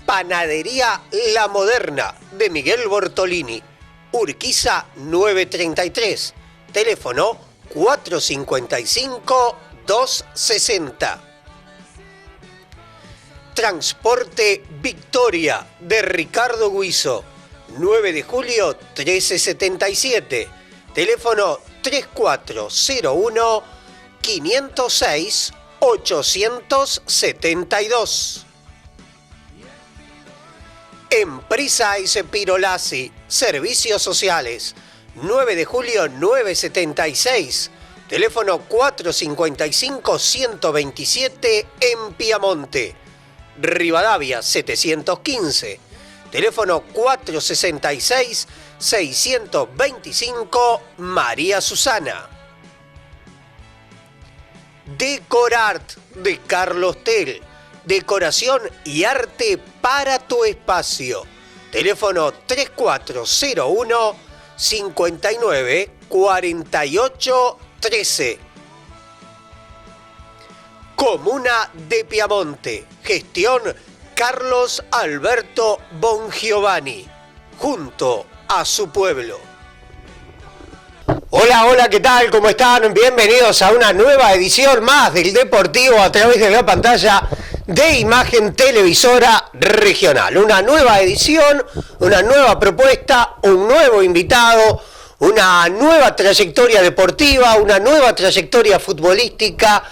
Panadería La Moderna de Miguel Bortolini, Urquiza 933, teléfono 455-260. Transporte Victoria de Ricardo Guizo, 9 de julio 1377, teléfono 3401-506-872. Empresa Espirolasi, Servicios Sociales, 9 de julio 976, teléfono 455-127 en Piamonte. Rivadavia 715, teléfono 466-625 María Susana. Decorart de Carlos Tel, decoración y arte para tu espacio. Teléfono 3401 59 48 13. Comuna de Piamonte, gestión Carlos Alberto Bongiovanni, junto a su pueblo. Hola, hola, ¿qué tal? ¿Cómo están? Bienvenidos a una nueva edición más del Deportivo a través de la pantalla de Imagen Televisora Regional. Una nueva edición, una nueva propuesta, un nuevo invitado, una nueva trayectoria deportiva, una nueva trayectoria futbolística,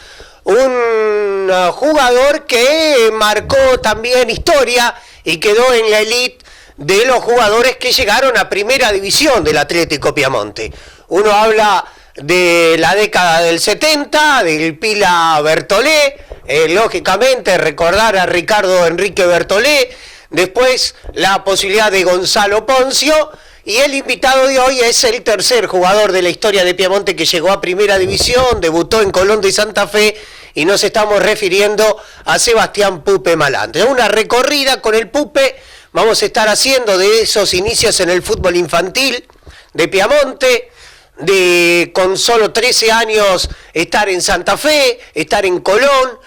un jugador que marcó también historia y quedó en la elite de los jugadores que llegaron a primera división del Atlético Piamonte. Uno habla de la década del 70, del Pila Bertolé, lógicamente recordar a Ricardo Enrique Bertolé, después la posibilidad de Gonzalo Poncio, y el invitado de hoy es el tercer jugador de la historia de Piamonte que llegó a primera división, debutó en Colón de Santa Fe, y nos estamos refiriendo a Sebastián Pupe Malandre. Una recorrida con el Pupe vamos a estar haciendo de esos inicios en el fútbol infantil de Piamonte, de con solo 13 años estar en Santa Fe, estar en Colón,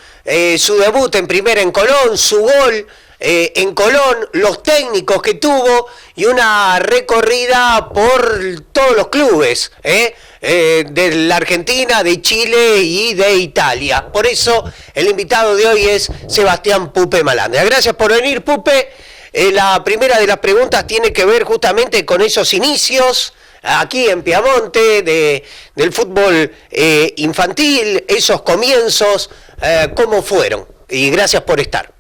su debut en primera en Colón, su gol en Colón, los técnicos que tuvo y una recorrida por todos los clubes de la Argentina, de Chile y de Italia. Por eso el invitado de hoy es Sebastián Pupe Malandre. Gracias por venir, Pupe. La primera de las preguntas tiene que ver justamente con esos inicios aquí en Piamonte del fútbol infantil, esos comienzos, ¿cómo fueron? Y gracias por estar.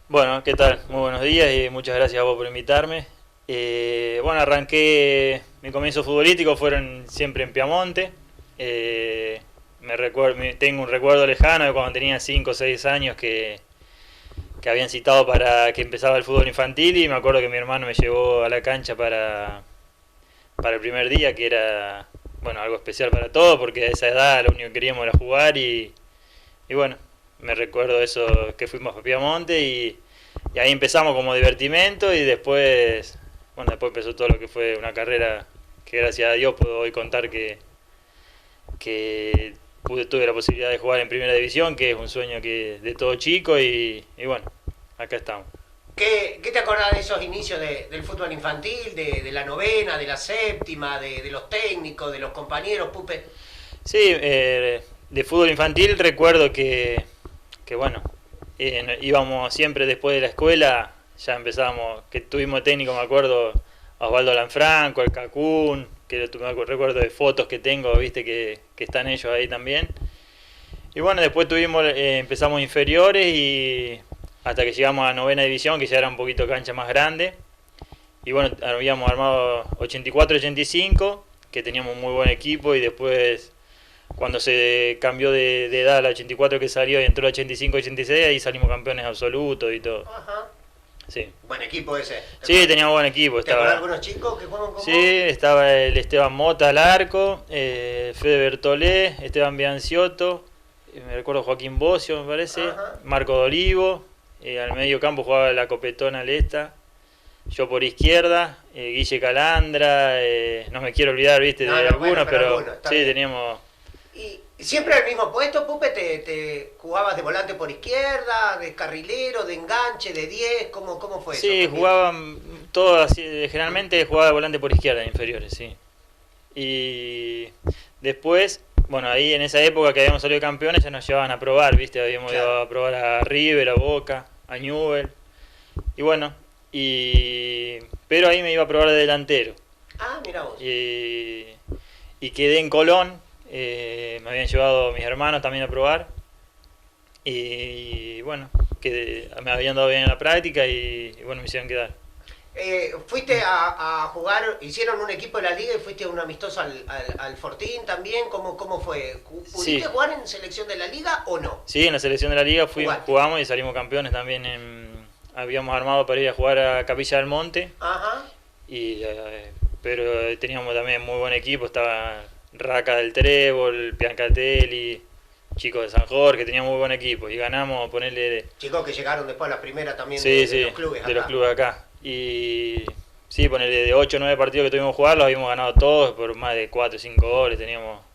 Bueno, ¿qué tal? Muy buenos días y muchas gracias a vos por invitarme. Bueno, arranqué, mi comienzo futbolístico fueron siempre en Piamonte. Tengo un recuerdo lejano de cuando tenía 5 o 6 años que habían citado para que empezaba el fútbol infantil, y me acuerdo que mi hermano me llevó a la cancha para el primer día, que era algo especial para todos, porque a esa edad lo único que queríamos era jugar y bueno, me recuerdo eso, que fuimos a Piamonte y ahí empezamos como divertimento, y después empezó todo lo que fue una carrera que gracias a Dios puedo hoy contar que tuve la posibilidad de jugar en primera división, que es un sueño de todo chico, y bueno, acá estamos. ¿Qué te acordás de esos inicios del fútbol infantil, de la novena, de la séptima, de los técnicos, de los compañeros, Pupe? Sí, de fútbol infantil recuerdo que íbamos siempre después de la escuela, ya empezábamos, que tuvimos técnico, me acuerdo, a Osvaldo Lanfranco, el Cacún, que recuerdo de fotos que tengo, viste, que están ellos ahí también. Y bueno, después empezamos inferiores y hasta que llegamos a novena división, que ya era un poquito cancha más grande. Y bueno, habíamos armado 84-85, que teníamos un muy buen equipo, y después cuando se cambió de edad a la 84 que salió y entró a 85-86, ahí salimos campeones absolutos y todo. Ajá. Sí. Buen equipo ese. Sí, teníamos buen equipo. ¿Te acuerdas de algunos chicos que juegan con vos? Sí, estaba el Esteban Mota al arco, Fede Bertolé, Esteban Bianciotto, me recuerdo Joaquín Bocio, me parece, Ajá. Marco D'Olivo, al medio campo jugaba la Copetona Lesta, yo por izquierda, Guille Calandra, no me quiero olvidar, viste, de algunos, pero algunos, sí, bien. teníamos... Y ¿Siempre en el mismo puesto, Pupe? ¿Te jugabas de volante por izquierda, de carrilero, de enganche, de 10? ¿Cómo fue eso? Sí, jugaban todo así, generalmente jugaba de volante por izquierda en inferiores, sí. Y después, bueno, ahí en esa época que habíamos salido campeones ya nos llevaban a probar, ¿viste? Habíamos ido a probar a River, a Boca, a Newell. Y bueno, pero ahí me iba a probar de delantero. Ah, mira vos. Y quedé en Colón, me habían llevado mis hermanos también a probar. Y bueno, me habían dado bien en la práctica y bueno, me hicieron quedar. ¿Fuiste a jugar, hicieron un equipo de la liga y fuiste un amistoso al Fortín también? ¿Cómo fue? ¿Pudiste Sí. jugar en selección de la liga o no? Sí, en la selección de la liga Jugaste. jugamos y salimos campeones también. Habíamos armado para ir a jugar a Capilla del Monte, Ajá. pero teníamos también muy buen equipo. Estaba Raca del Trébol, Piancatelli, chicos de San Jorge, teníamos muy buen equipo. Y ganamos, ponerle... Chicos que llegaron después a la primera también Sí, de los clubes acá. de los clubes acá. Y sí, ponerle de 8 o 9 partidos que tuvimos que jugar, los habíamos ganado todos por más de 4 o 5 goles.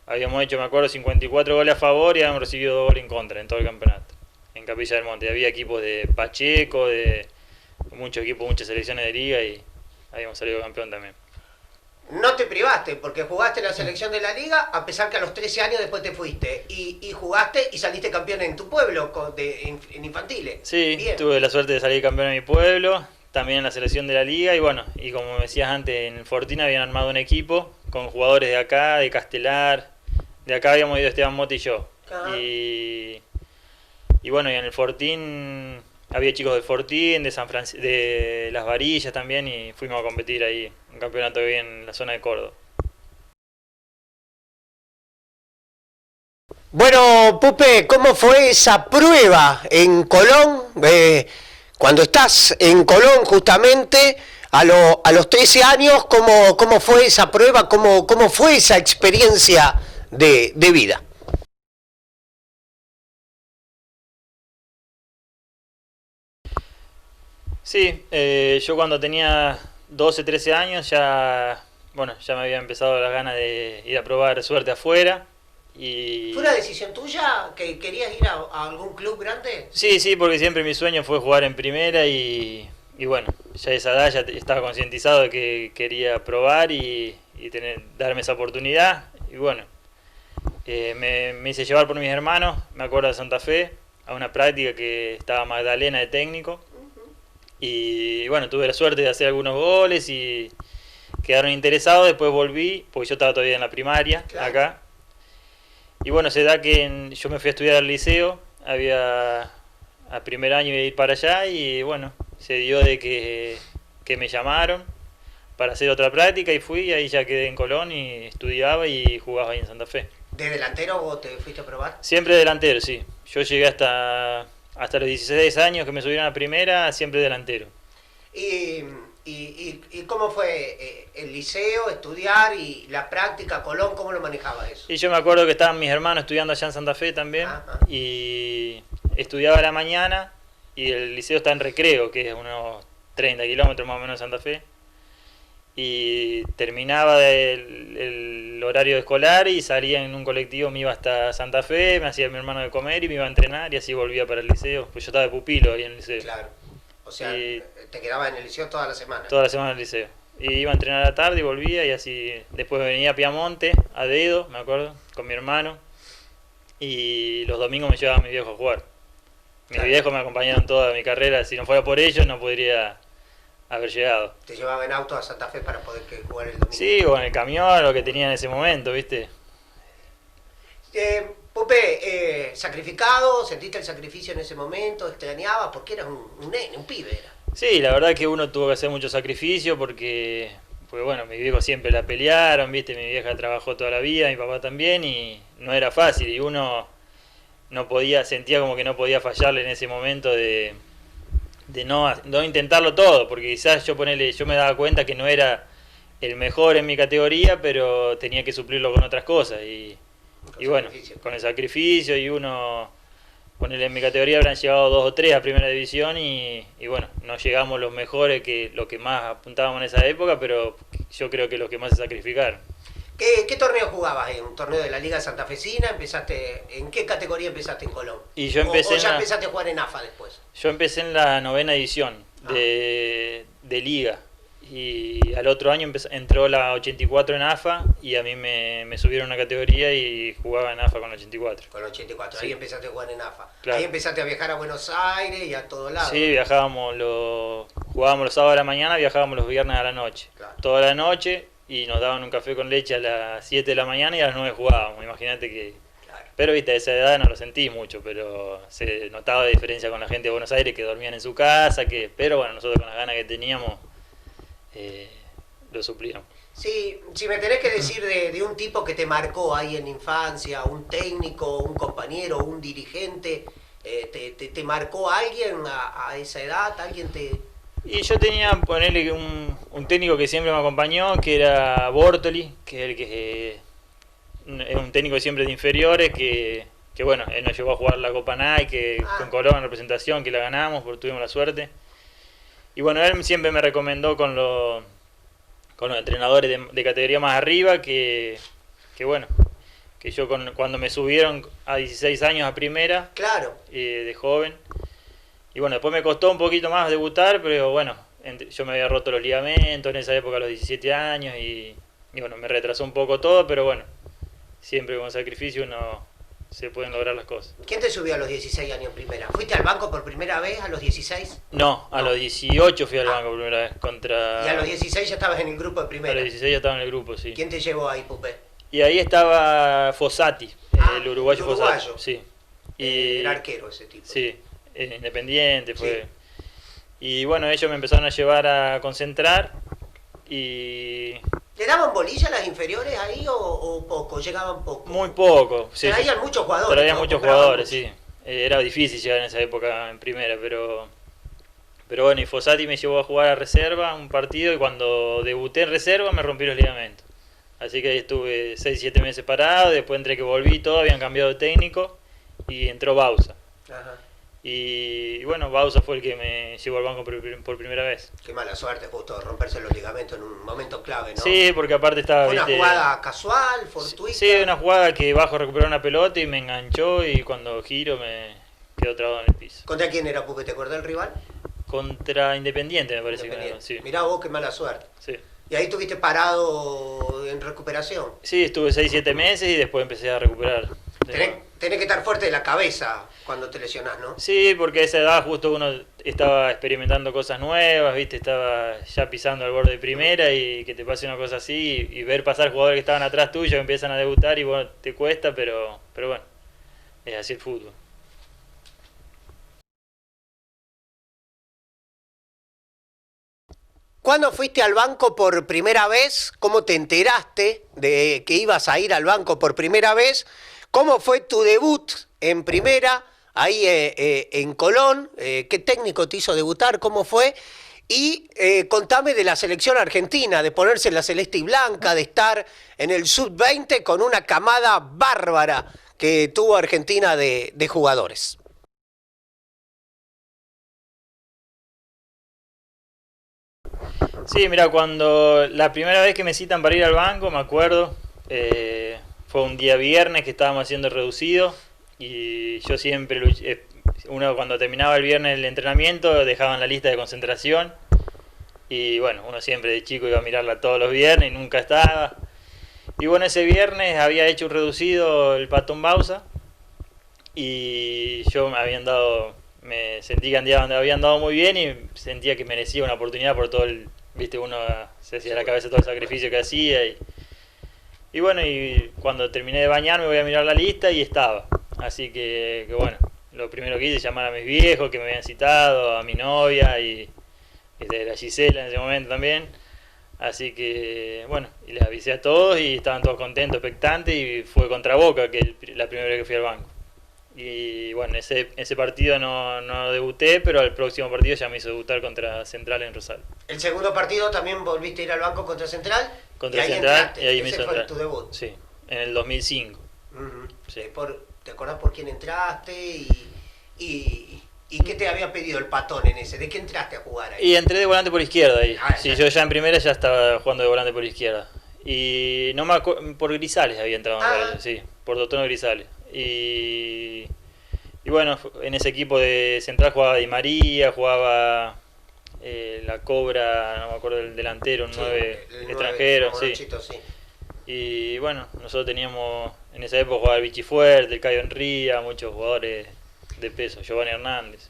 Habíamos hecho, me acuerdo, 54 goles a favor y habíamos recibido 2 goles en contra en todo el campeonato. En Capilla del Monte había equipos de Pacheco, de muchos equipos, muchas selecciones de liga y habíamos salido campeón también. No te privaste, porque jugaste en la selección de la liga, a pesar que a los 13 años después te fuiste. Y jugaste y saliste campeón en tu pueblo, en infantiles. Sí, Bien. tuve la suerte de salir campeón en mi pueblo, también en la selección de la liga y bueno, y como me decías antes, en el Fortín habían armado un equipo con jugadores de acá, de Castelar, de acá habíamos ido Esteban Mota y yo. Ajá. Y bueno, y en el Fortín había chicos de Fortín, de Las Varillas también y fuimos a competir ahí, un campeonato que había en la zona de Córdoba. Bueno, Pupe, ¿cómo fue esa prueba en Colón? Cuando estás en Colón justamente, a los 13 años, ¿cómo fue esa prueba? ¿Cómo fue esa experiencia de vida? Sí, yo cuando tenía 12, 13 años ya me había empezado las ganas de ir a probar suerte afuera. ¿Fue una decisión tuya que querías ir a algún club grande? Sí, porque siempre mi sueño fue jugar en primera y bueno, ya a esa edad ya estaba concientizado de que quería probar y darme esa oportunidad. Y bueno, me hice llevar por mis hermanos, me acuerdo de Santa Fe, a una práctica que estaba Magdalena de técnico. Y bueno, tuve la suerte de hacer algunos goles y quedaron interesados. Después volví, porque yo estaba todavía en la primaria, Claro. acá. Y bueno, se da que yo me fui a estudiar al liceo, a primer año iba a ir para allá y bueno, se dio de que me llamaron para hacer otra práctica y fui, y ahí ya quedé en Colón y estudiaba y jugaba ahí en Santa Fe. ¿De delantero o te fuiste a probar? Siempre delantero, sí. Yo llegué hasta los 16 años que me subieron a primera, siempre delantero. ¿Y cómo fue el liceo, estudiar y la práctica, Colón, cómo lo manejabas eso? Y yo me acuerdo que estaban mis hermanos estudiando allá en Santa Fe también. Ajá. Y estudiaba a la mañana y el liceo está en Recreo, que es unos 30 kilómetros más o menos de Santa Fe. Y terminaba el horario escolar y salía en un colectivo, me iba hasta Santa Fe, me hacía mi hermano de comer y me iba a entrenar y así volvía para el liceo, pues yo estaba de pupilo ahí en el liceo. Claro. O sea, Y te quedabas en el liceo toda la semana. toda la semana en el liceo. Y iba a entrenar a la tarde y volvía y así. Después venía a Piamonte, a dedo, me acuerdo, con mi hermano. Y los domingos me llevaba a mi viejo a jugar. Mis Claro. viejos me acompañaron toda mi carrera, si no fuera por ellos no podría haber llegado. Te llevaba en auto a Santa Fe para poder jugar el domingo. Sí, o en el camión, lo que tenía en ese momento, ¿viste? Pupe, sacrificado, sentiste el sacrificio en ese momento, extrañabas, porque eras un nene, un pibe era. Sí, la verdad que uno tuvo que hacer mucho sacrificio porque bueno, mis viejos siempre la pelearon, ¿viste? Mi vieja trabajó toda la vida, mi papá también, y no era fácil, y uno no podía, sentía como que no podía fallarle en ese momento de no intentarlo todo, porque quizás yo me daba cuenta que no era el mejor en mi categoría, pero tenía que suplirlo con otras cosas, y bueno, Sacrificio. con el sacrificio, y uno, en mi categoría habrán llegado 2 o 3 a primera división, y bueno, no llegamos los mejores, que lo que más apuntábamos en esa época, pero yo creo que los que más se sacrificaron. ¿Qué torneo jugabas? ¿En un torneo de la Liga Santafesina? ¿En qué categoría empezaste en Colón? Y yo empecé ¿O ya empezaste a jugar en AFA después? Yo empecé en la 9ª edición de Liga. Y al otro año entró la 84 en AFA y a mí me subieron una categoría y jugaba en AFA con la 84. Con la 84, sí. Ahí empezaste a jugar en AFA. Claro. Ahí empezaste a viajar a Buenos Aires y a todos lados. Sí, jugábamos los sábados a la mañana, viajábamos los viernes a la noche. Claro. Toda la noche y nos daban un café con leche a las 7 de la mañana y a las 9 jugábamos. Imagínate que... Claro. Pero viste, a esa edad no lo sentí mucho, pero se notaba la diferencia con la gente de Buenos Aires que dormían en su casa, pero bueno, nosotros con las ganas que teníamos... lo suplíamos. Sí, si me tenés que decir de un tipo que te marcó ahí en infancia, un técnico, un compañero, un dirigente, ¿te marcó alguien a esa edad? ¿Alguien te...? Y yo tenía, ponerle un técnico que siempre me acompañó, que era Bortoli, que es el que es un técnico siempre de inferiores, que bueno, él nos llevó a jugar la Copa Nike, con Colón en representación, que la ganamos, porque tuvimos la suerte. Y bueno, él siempre me recomendó con los entrenadores de categoría más arriba que bueno, que yo cuando me subieron a 16 años a primera, claro, de joven, y bueno, después me costó un poquito más debutar, pero bueno, yo me había roto los ligamentos en esa época a los 17 años y bueno, me retrasó un poco todo, pero bueno, siempre con sacrificio se pueden lograr las cosas. ¿Quién te subió a los 16 años en primera? ¿Fuiste al banco por primera vez a los 16? No, a los 18 fui al banco por primera vez contra... ¿Y a los 16 ya estabas en el grupo de primera? A los 16 ya estaba en el grupo, sí. ¿Quién te llevó ahí, Pupe? Y ahí estaba Fossati, el uruguayo Fossati. Sí. Y el arquero ese tipo. Sí, Independiente fue. Sí. Y bueno, ellos me empezaron a llevar a concentrar y... ¿Le daban bolilla a las inferiores ahí o poco? ¿Llegaban poco? Muy poco. Sí, traían muchos jugadores. Traían ¿no? muchos jugadores, sí. Era difícil llegar en esa época en primera, pero bueno, y Fossati me llevó a jugar a reserva un partido y cuando debuté en reserva me rompí los ligamentos. Así que ahí estuve 6-7 meses parado, después entre que volví todo, habían cambiado de técnico y entró Bausa. Ajá. Y bueno, Bausa fue el que me llevó al banco por primera vez. Qué mala suerte justo romperse los ligamentos en un momento clave, ¿no? Sí, porque aparte estaba... ¿Fue una jugada casual, fortuita? Sí, una jugada que bajo a recuperar una pelota y me enganchó y cuando giro me quedó trabado en el piso. ¿Contra quién era, Pupe? ¿Te acordás el rival? Contra Independiente me parece Independiente. que era, sí. Mirá vos, qué mala suerte. Sí. ¿Y ahí estuviste parado en recuperación? Sí, estuve 6-7 meses y después empecé a recuperar. Tenés que estar fuerte de la cabeza cuando te lesionás, ¿no? Sí, porque a esa edad justo uno estaba experimentando cosas nuevas, ¿viste? Estaba ya pisando al borde de primera y que te pase una cosa así y ver pasar jugadores que estaban atrás tuyo que empiezan a debutar y bueno, te cuesta, pero bueno, es así el fútbol. ¿Cuándo fuiste al banco por primera vez? ¿Cómo te enteraste de que ibas a ir al banco por primera vez? ¿Cómo fue tu debut en primera, ahí en Colón? ¿Qué técnico te hizo debutar? ¿Cómo fue? Y contame de la selección argentina, de ponerse en la celeste y blanca, de estar en el sub-20 con una camada bárbara que tuvo Argentina de jugadores. Sí, mira, cuando la primera vez que me citan para ir al banco, me acuerdo, fue un día viernes que estábamos haciendo el reducido y yo siempre, uno cuando terminaba el viernes el entrenamiento dejaban la lista de concentración y bueno, uno siempre de chico iba a mirarla todos los viernes y nunca estaba. Y bueno, ese viernes había hecho un reducido el Patón Bausa y yo me sentí que habían dado muy bien y sentía que merecía una oportunidad por todo viste, uno se hacía a la cabeza todo el sacrificio que hacía y bueno, y cuando terminé de bañarme voy a mirar la lista y estaba. Así que bueno, lo primero que hice es llamar a mis viejos que me habían citado, a mi novia y era Gisela en ese momento también. Así que bueno, y les avisé a todos y estaban todos contentos, expectantes y fue contra Boca que la primera vez que fui al banco. Y bueno, ese partido no debuté, pero al próximo partido ya me hizo debutar contra Central en Rosario. ¿El segundo partido también volviste a ir al banco contra Central? Contra Central y ahí me hizo entrar. Ese fue tu debut. Sí, en el 2005. Uh-huh. Sí. ¿Te acordás por quién entraste y qué te había pedido el Patón en ese? ¿De qué entraste a jugar ahí? Y entré de volante por izquierda ahí. Sí, exacto. yo ya en primera ya estaba jugando de volante por izquierda. Y no me por Grisales había entrado, me parece, sí, por Dotono Grisales. Y bueno, en ese equipo de central jugaba Di María, jugaba la Cobra, no me acuerdo del delantero, un 9 extranjero, sí. Y bueno, nosotros teníamos, en esa época jugaba el Vichy Fuerte, el Cayo Enría, muchos jugadores de peso, Giovanni Hernández.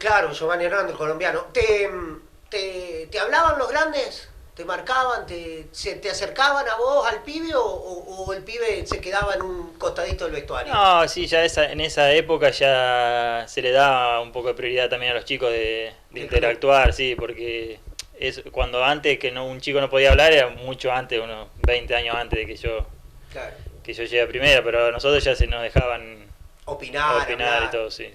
Claro, Giovanni Hernández, colombiano. ¿Te hablaban los grandes? ¿Te marcaban? ¿Te acercaban a vos, al pibe, o el pibe se quedaba en un costadito del vestuario? No, sí, ya en esa época ya se le daba un poco de prioridad también a los chicos de interactuar, sí, porque es cuando antes que un chico no podía hablar era mucho antes, unos 20 años antes de que yo llegué a primera, pero a nosotros ya se nos dejaban opinar y todo, sí.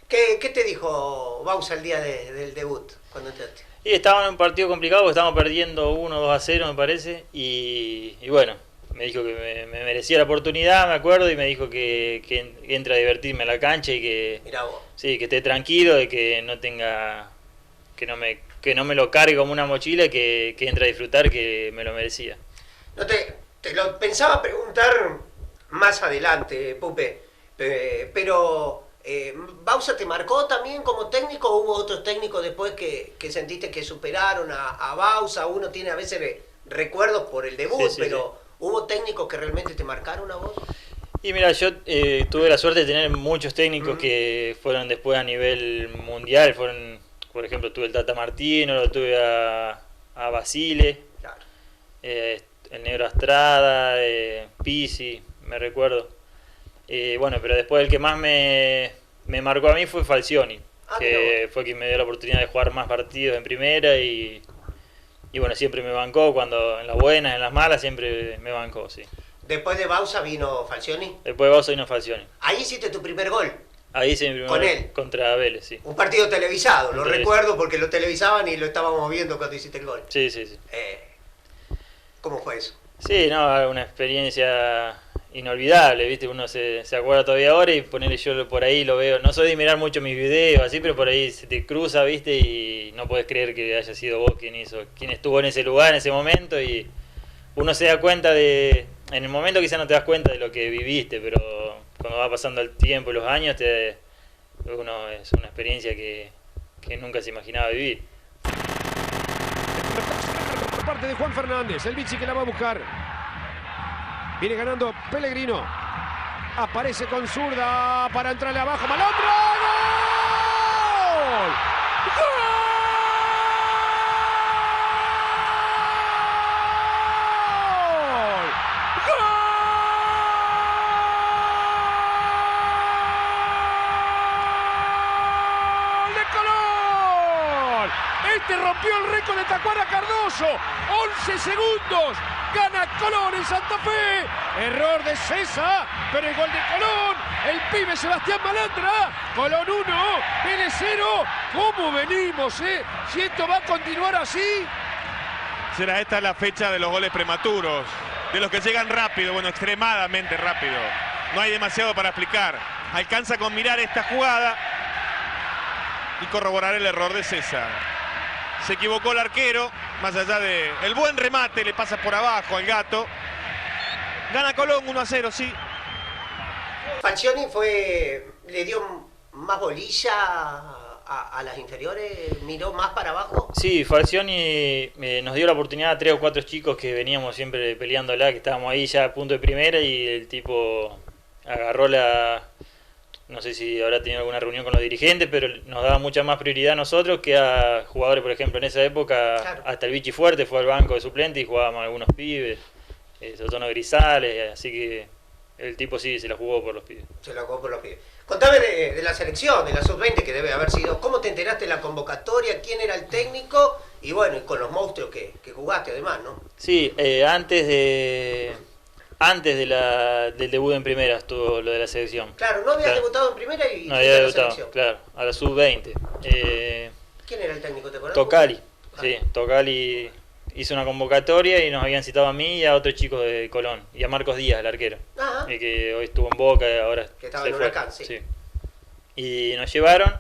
¿Qué te dijo Bausa el día del debut, cuando entraste? Y estaba en un partido complicado porque estábamos perdiendo 1-2-0, me parece, y bueno, me dijo que me merecía la oportunidad, me acuerdo, y me dijo que entre a divertirme en la cancha y que Mirá vos. Sí, que esté tranquilo, de que no tenga, que no me lo cargue como una mochila, y que entre a disfrutar, que me lo merecía. No te lo pensaba preguntar más adelante, Pupe, pero ¿Bausa te marcó también como técnico, o hubo otros técnicos después que sentiste que superaron a Bausa? Uno tiene a veces recuerdos por el debut, pero sí. ¿Hubo técnicos que realmente te marcaron a vos? Y mira, yo tuve la suerte de tener muchos técnicos que fueron después a nivel mundial. Por ejemplo, tuve el Tata Martino, lo tuve a Basile, claro. El Negro Astrada, Pizzi, me recuerdo. Bueno, pero después el que más me marcó a mí fue Falcioni, que fue quien me dio la oportunidad de jugar más partidos en primera, y bueno, siempre me bancó, cuando en las buenas, en las malas, siempre me bancó, sí. ¿Después de Bausa vino Falcioni? Después de Bausa vino Falcioni. ¿Ahí hiciste tu primer gol? Ahí hice mi primer gol. ¿Con él? Contra Vélez, sí. Un partido televisado, lo recuerdo porque lo televisaban y lo estábamos viendo cuando hiciste el gol. Sí. ¿Cómo fue eso? Sí, no, una experiencia inolvidable, ¿viste? Uno se acuerda todavía ahora, y ponerle, yo por ahí lo veo, no soy de mirar mucho mis videos así, pero por ahí se te cruza, ¿viste? Y no puedes creer que haya sido vos quien estuvo en ese lugar en ese momento, y uno se da cuenta en el momento quizás no te das cuenta de lo que viviste, pero cuando va pasando el tiempo y los años, es una experiencia que nunca se imaginaba vivir. Por parte de Juan Fernández, el bichi que la va a buscar. Viene ganando Pellegrino. Aparece con zurda para entrarle abajo. ¡Malandro! ¡Gol! ¡Gol! ¡Gol de Colón! Este rompió el récord de Tacuara Cardoso. 11 segundos. Gana Colón en Santa Fe. Error de César, pero el gol de Colón. El pibe Sebastián Malandra. Colón 1, Vélez 0. ¿Cómo venimos, Si esto va a continuar así. ¿Será esta la fecha de los goles prematuros? De los que llegan rápido, bueno, extremadamente rápido. No hay demasiado para explicar. Alcanza con mirar esta jugada y corroborar el error de César. Se equivocó el arquero, más allá de el buen remate, le pasa por abajo al gato. Gana Colón 1-0, sí. Falcioni le dio más bolilla a las inferiores, miró más para abajo. Sí, Falcioni nos dio la oportunidad a 3 o 4 chicos que veníamos siempre peleándola, que estábamos ahí ya a punto de primera, y el tipo agarró no sé si habrá tenido alguna reunión con los dirigentes, pero nos daba mucha más prioridad a nosotros que a jugadores, por ejemplo, en esa época, claro. Hasta el Vichy Fuerte fue al banco de suplente y jugábamos algunos pibes, Dotono Grisales, así que el tipo sí se la jugó por los pibes. Se la jugó por los pibes. Contame de la selección, de la sub-20 que debe haber sido. ¿Cómo te enteraste de la convocatoria? ¿Quién era el técnico? Y bueno, y con los monstruos que jugaste además, ¿no? Sí, antes del debut en primera estuvo lo de la selección. Claro, no había debutado en primera y no había debutado, claro, a la sub-20. ¿Quién era el técnico, te acuerdas? Tocali, sí, Tocali hizo una convocatoria y nos habían citado a mí y a otros chicos de Colón, y a Marcos Díaz, el arquero, que hoy estuvo en Boca, ahora que estaba en Huracán, sí. Y nos llevaron,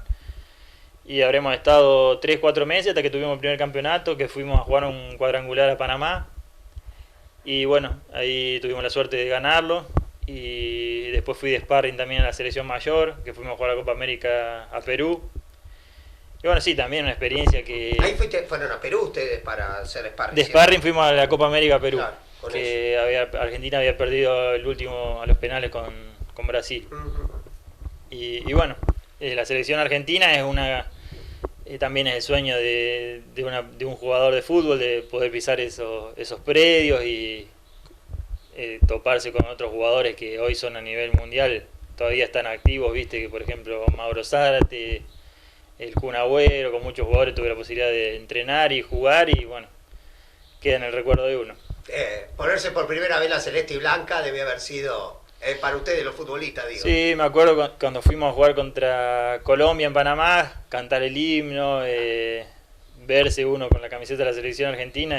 y habremos estado 3-4 meses hasta que tuvimos el primer campeonato, que fuimos a jugar un cuadrangular a Panamá. Y bueno, ahí tuvimos la suerte de ganarlo. Y después fui de sparring también a la selección mayor, que fuimos a jugar la Copa América a Perú. Y bueno, sí, también una experiencia que... Ahí fueron a Perú ustedes para hacer sparring. De sparring fuimos a la Copa América a Perú, Claro, que Argentina había perdido el último a los penales con Brasil. Y bueno, la selección argentina es también es el sueño de un jugador de fútbol, de poder pisar esos predios y toparse con otros jugadores que hoy son a nivel mundial, todavía están activos, viste, que por ejemplo Mauro Zárate, el Kun Agüero, con muchos jugadores tuve la posibilidad de entrenar y jugar y bueno, queda en el recuerdo de uno. Ponerse por primera vez la celeste y blanca debe haber sido, para ustedes los futbolistas, digo. Sí, me acuerdo cuando fuimos a jugar contra Colombia en Panamá, cantar el himno, verse uno con la camiseta de la selección argentina,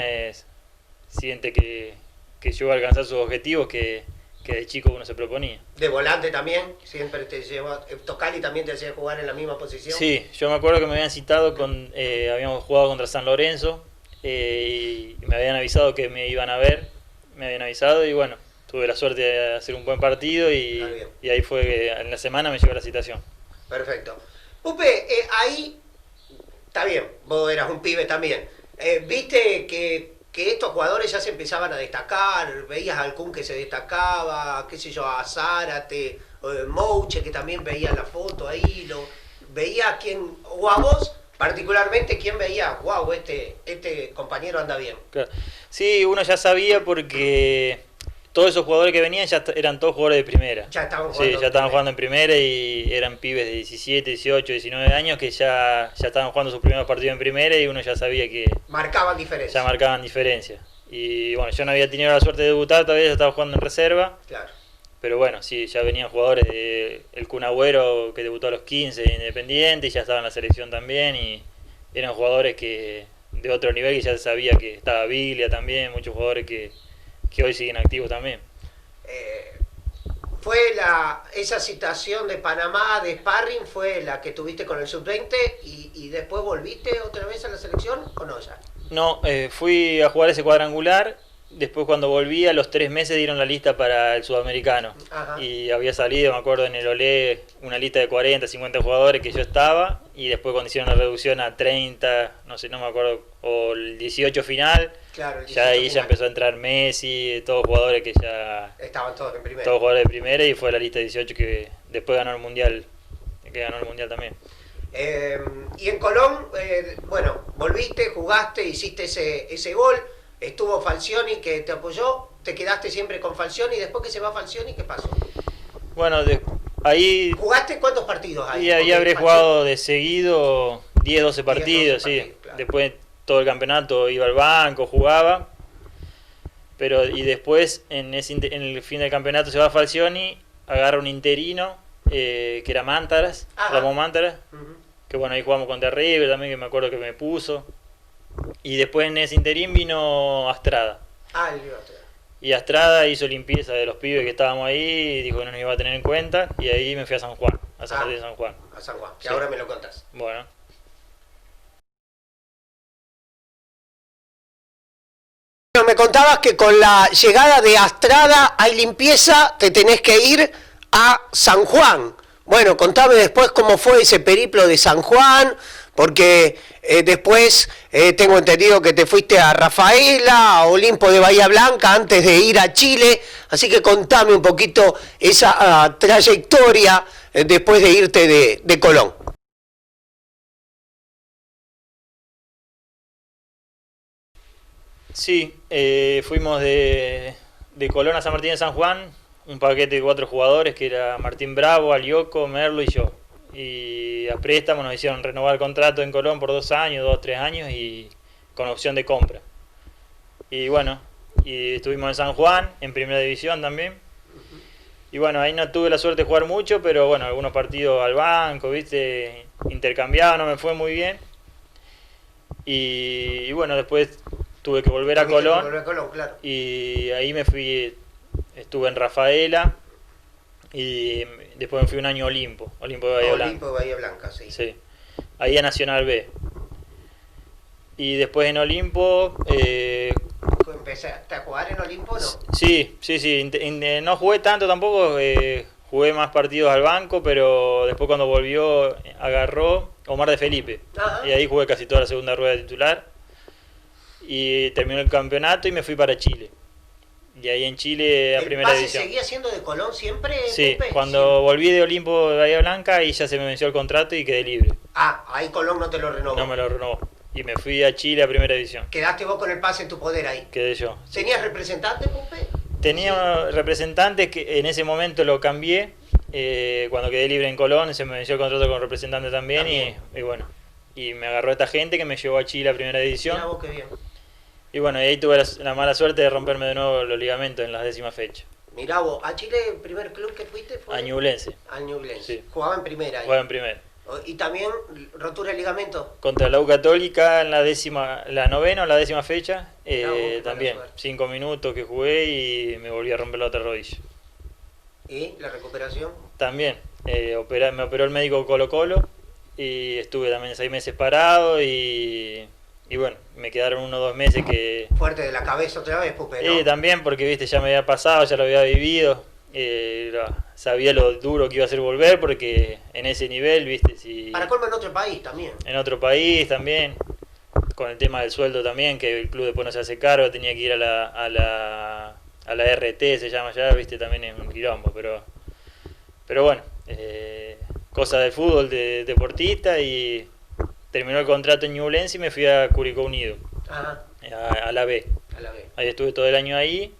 siente que llegó a alcanzar sus objetivos que de chico uno se proponía. De volante también, siempre te llevó, Tocali también te hacía jugar en la misma posición. Sí, yo me acuerdo que me habían citado, habíamos jugado contra San Lorenzo y me habían avisado que me iban a ver, y bueno, tuve la suerte de hacer un buen partido y ahí fue que en la semana me llegó la citación. Perfecto. Pupe, ahí está bien, vos eras un pibe también. Viste que estos jugadores ya se empezaban a destacar, veías al Kun que se destacaba, qué sé yo, a Zárate, Mouche, que también veía la foto ahí, veía a quién, o a vos particularmente, quién veía, wow, este compañero anda bien. Claro. Sí, uno ya sabía porque todos esos jugadores que venían ya eran todos jugadores de primera. Ya estaban jugando. Sí, ya estaban jugando en primera y eran pibes de 17, 18, 19 años que ya estaban jugando sus primeros partidos en primera y uno ya sabía que... Marcaban diferencia. Ya marcaban diferencia. Y bueno, yo no había tenido la suerte de debutar, todavía ya estaba jugando en reserva. Claro. Pero bueno, sí, ya venían jugadores el Kun Agüero que debutó a los 15 en Independiente y ya estaba en la selección también y eran jugadores que de otro nivel que ya sabía que estaba Biglia también, muchos jugadores que hoy siguen activos también. ¿Fue esa situación de Panamá de sparring fue la que tuviste con el sub-20 y después volviste otra vez a la selección o no ya? No, fui a jugar ese cuadrangular, después cuando volví a los 3 meses dieron la lista para el sudamericano. Ajá. Y había salido, me acuerdo, en el Olé una lista de 40, 50 jugadores que yo estaba y después cuando hicieron la reducción a 30, no sé, no me acuerdo, o el 18 final, claro, el 18 ya ahí final. ya empezó a entrar Messi, todos jugadores que ya... Estaban todos en primera. Todos jugadores de primera y fue la lista de 18 que después ganó el Mundial, también. Y en Colón, bueno, volviste, jugaste, hiciste ese gol, estuvo Falcioni que te apoyó, te quedaste siempre con Falcioni y después que se va Falcioni, ¿qué pasó? Bueno, ahí... ¿Jugaste cuántos partidos ahí? Y ahí habré jugado de seguido 10, 12 partidos, 12 sí. Claro. Después todo el campeonato iba al banco, jugaba. Pero y después en el fin del campeonato se va Falcioni, agarra un interino que era Mántaras, Ramón Mántaras, que bueno, ahí jugamos contra River también, que me acuerdo que me puso. Y después en ese interín vino Astrada. El Astrada. Y Astrada hizo limpieza de los pibes que estábamos ahí, y dijo que no nos iba a tener en cuenta, y ahí me fui a San Juan, a San Martín de San Juan. A San Juan, que sí. Ahora me lo contás. Bueno. Me contabas que con la llegada de Astrada hay limpieza, te tenés que ir a San Juan. Bueno, contame después cómo fue ese periplo de San Juan, porque después tengo entendido que te fuiste a Rafaela, a Olimpo de Bahía Blanca, antes de ir a Chile, así que contame un poquito esa trayectoria después de irte de Colón. Sí, fuimos de Colón a San Martín de San Juan, un paquete de 4 jugadores que era Martín Bravo, Alioco, Merlo y yo. Y a préstamo nos hicieron renovar el contrato en Colón por 2 años, 2 o 3 años y con opción de compra. Y bueno, y estuvimos en San Juan, en primera división también. Y bueno, ahí no tuve la suerte de jugar mucho, pero bueno, algunos partidos al banco, viste, intercambiado, no me fue muy bien. Y bueno, después tuve que volver a Colón, claro. Y ahí me fui, estuve en Rafaela y después me fui un año a Olimpo de Bahía Blanca. Olimpo de Bahía Blanca, sí. Sí. ahí a Nacional B. Y después en Olimpo... ¿Empezaste a jugar en Olimpo o no? Sí. No jugué tanto tampoco, jugué más partidos al banco, pero después cuando volvió agarró Omar de Felipe. Ajá. Y ahí jugué casi toda la segunda rueda de titular. Y terminó el campeonato y me fui para Chile. Y ahí en Chile a primera división. ¿Seguía siendo de Colón siempre? Sí, Pupe? cuando Sí. volví de Olimpo de Bahía Blanca y ya se me venció el contrato y quedé libre. Ah, ahí Colón no te lo renovó. No me lo renovó. Y me fui a Chile a primera división. Quedaste vos con el pase en tu poder ahí. Quedé yo. ¿Tenías representante, Pupe? Tenía representantes que en ese momento lo cambié. Cuando quedé libre en Colón se me venció el contrato con representante también. Y bueno, y me agarró esta gente que me llevó a Chile a primera división. Mirá vos qué bien. Y bueno, y ahí tuve la mala suerte de romperme de nuevo los ligamentos en la 10ª fecha. Mirá vos, ¿a Chile el primer club que fuiste fue? A Ñublense. Al Ñublense. Sí. Jugaba en primera ahí. Jugaba en primera. ¿Y también rotura de ligamento? Contra la U Católica en la 9ª o la 10ª fecha. Mala También, suerte. 5 minutos que jugué y me volví a romper la otra rodilla. ¿Y la recuperación? También, me operó el médico Colo Colo y estuve también 6 meses parado y bueno, me quedaron 1 o 2 meses que... Fuerte de la cabeza otra vez, Pupe, ¿no? También porque, viste, ya me había pasado, ya lo había vivido, sabía lo duro que iba a ser volver porque en ese nivel, viste, si... Para colmo en otro país también. En otro país también, con el tema del sueldo también, que el club después no se hace cargo, tenía que ir a la RT, se llama ya, viste, también es un quilombo, pero bueno, cosa del fútbol, de deportista, y terminó el contrato en Ñublense y me fui a Curicó Unido, Ajá, a la B. a la vez. Ahí estuve todo el año ahí,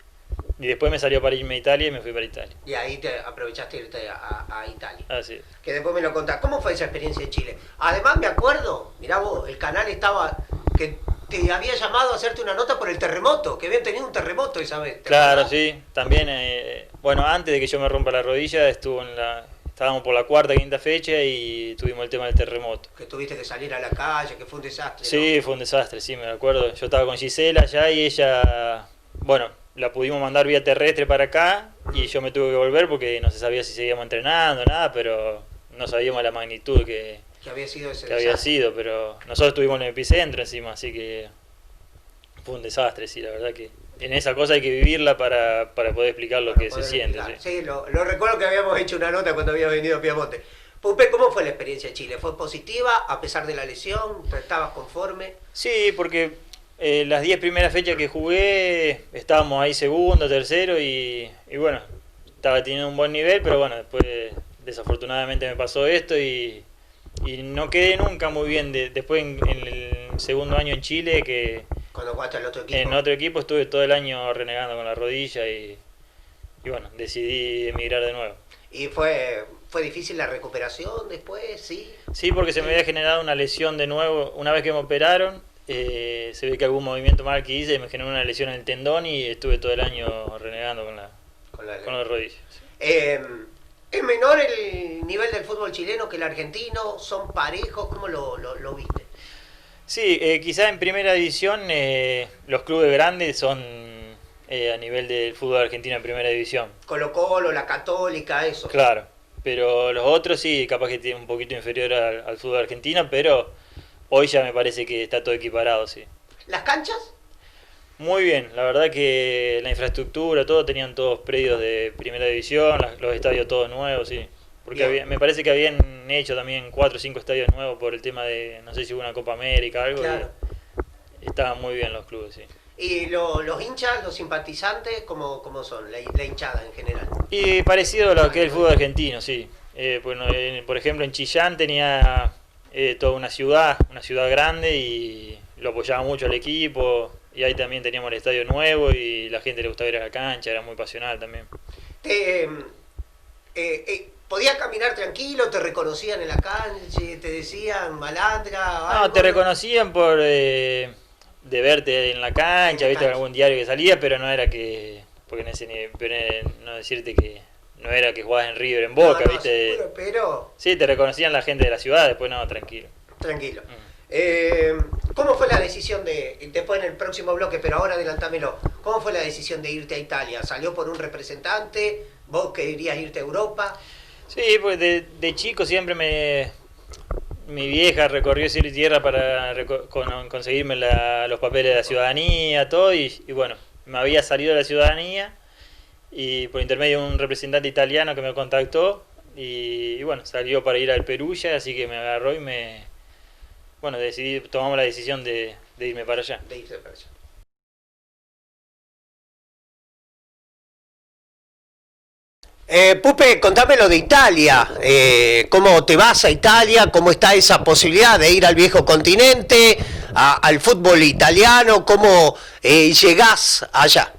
y después me salió para irme a Italia y me fui para Italia. Y ahí te aprovechaste de irte a Italia. Así es. Que después me lo contás. ¿Cómo fue esa experiencia en Chile? Además me acuerdo, mirá vos, el canal estaba... que te había llamado a hacerte una nota por el terremoto, que habían tenido un terremoto esa vez. ¿te Claro, acordás? sí. También, bueno, antes de que yo me rompa la rodilla, estábamos por la 4ª, 5ª fecha y tuvimos el tema del terremoto. Que tuviste que salir a la calle, que fue un desastre. Sí, fue un desastre, sí, me acuerdo. Yo estaba con Gisela allá y ella, bueno, la pudimos mandar vía terrestre para acá y yo me tuve que volver porque no se sabía si seguíamos entrenando, nada, pero no sabíamos la magnitud que había sido ese había desastre. sido, pero nosotros estuvimos en el epicentro encima, así que fue un desastre, sí, la verdad que en esa cosa hay que vivirla para poder explicar lo Para que se poder siente. explicar. Sí. Sí, lo recuerdo que habíamos hecho una nota cuando había venido a Piamonte. Pupe, ¿cómo fue la experiencia en Chile? ¿Fue positiva a pesar de la lesión? ¿Estabas conforme? Sí, porque las 10 primeras fechas que jugué estábamos ahí segundo, tercero y bueno, estaba teniendo un buen nivel, pero bueno, después desafortunadamente me pasó esto y no quedé nunca muy bien. Después en el segundo año en Chile, que Cuando jugaste al otro equipo. en otro equipo estuve todo el año renegando con la rodilla y bueno, decidí emigrar de nuevo. ¿Y fue difícil la recuperación después? Sí. Sí, porque se me había generado una lesión de nuevo. Una vez que me operaron, se ve que algún movimiento mal que hice me generó una lesión en el tendón y estuve todo el año renegando con la rodilla. ¿Es menor el nivel del fútbol chileno que el argentino? ¿Son parejos? ¿Cómo lo viste? Sí, quizá en primera división los clubes grandes son a nivel del fútbol argentino en primera división. Colo Colo, la Católica, eso. Claro, pero los otros sí, capaz que tienen un poquito inferior al fútbol argentino, pero hoy ya me parece que está todo equiparado, sí. ¿Las canchas? Muy bien, la verdad que la infraestructura, todo, tenían todos predios de primera división, los estadios todos nuevos, sí. Porque me parece que habían hecho también 4 o 5 estadios nuevos por el tema de, no sé si hubo una Copa América, algo. Claro. Estaban muy bien los clubes, sí. ¿Y los hinchas, los simpatizantes, cómo son? La hinchada en general. Y parecido a lo que es el fútbol argentino, sí. Bueno, por ejemplo, en Chillán tenía toda una ciudad grande y lo apoyaba mucho al equipo. Y ahí también teníamos el estadio nuevo y la gente le gustaba ir a la cancha, era muy pasional también. ¿Podías caminar tranquilo? ¿Te reconocían en la calle? ¿Te decían malandra? No, algo? te reconocían por de verte en la cancha, viste en algún diario que salía, pero no era que, porque no decirte que no era que jugabas en River, en Boca, No, viste. seguro, pero Sí, te reconocían la gente de la ciudad, después no, tranquilo. tranquilo. ¿Cómo fue la decisión después en el próximo bloque, pero ahora adelantámelo, cómo fue la decisión de irte a Italia? ¿Salió por un representante? ¿Vos querías irte a Europa? Sí, pues de chico siempre me mi vieja recorrió cielo y tierra para conseguirme los papeles de la ciudadanía, todo, y bueno, me había salido de la ciudadanía y por intermedio de un representante italiano que me contactó y bueno, salió para ir al Perugia, así que me agarró y bueno, tomamos la decisión de irme para allá. De irse para allá. Pupe, contame lo de Italia. ¿Cómo te vas a Italia? ¿Cómo está esa posibilidad de ir al viejo continente, al fútbol italiano? ¿Cómo llegás allá?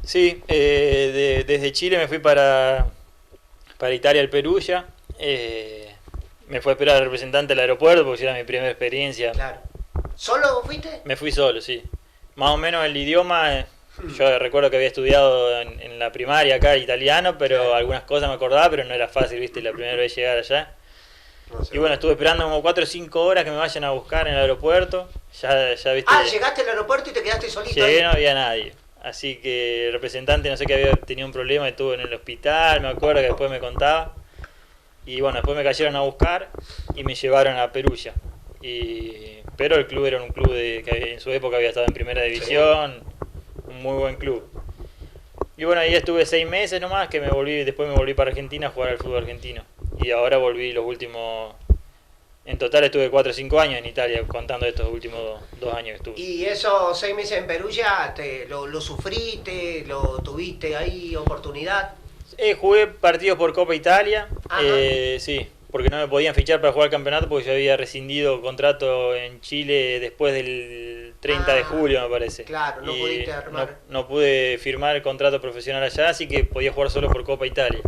Sí, desde Chile me fui para Italia, al Perugia. Me fue a esperar al representante del aeropuerto porque era mi primera experiencia. Claro. ¿Solo fuiste? Me fui solo, sí. Más o menos el idioma, yo recuerdo que había estudiado en la primaria acá italiano, pero claro, algunas cosas me acordaba, pero no era fácil, viste, la primera vez llegar allá. No sé. Y bueno, estuve esperando como 4 o 5 horas que me vayan a buscar en el aeropuerto. Ya viste. Ah, llegaste al aeropuerto y te quedaste solito. Llegué, ahí. no había nadie. Así que el representante, no sé, que había tenido un problema, estuvo en el hospital, me acuerdo que después me contaba. Y bueno, después me cayeron a buscar y me llevaron a Perugia. Pero el club era un club que en su época había estado en primera división, un muy buen club. Y bueno, ahí estuve 6 meses nomás, que después me volví para Argentina a jugar al fútbol argentino. Y ahora volví los últimos... En total estuve 4 o 5 años en Italia, contando estos últimos 2 años que estuve. ¿Y esos 6 meses en Perugia, lo sufriste, lo tuviste ahí, oportunidad? Jugué partidos por Copa Italia, Ajá. sí, porque no me podían fichar para jugar el campeonato porque yo había rescindido contrato en Chile después del 30 de julio, me parece. Claro, no Y pudiste armar. no pude firmar el contrato profesional allá, así que podía jugar solo por Copa Italia.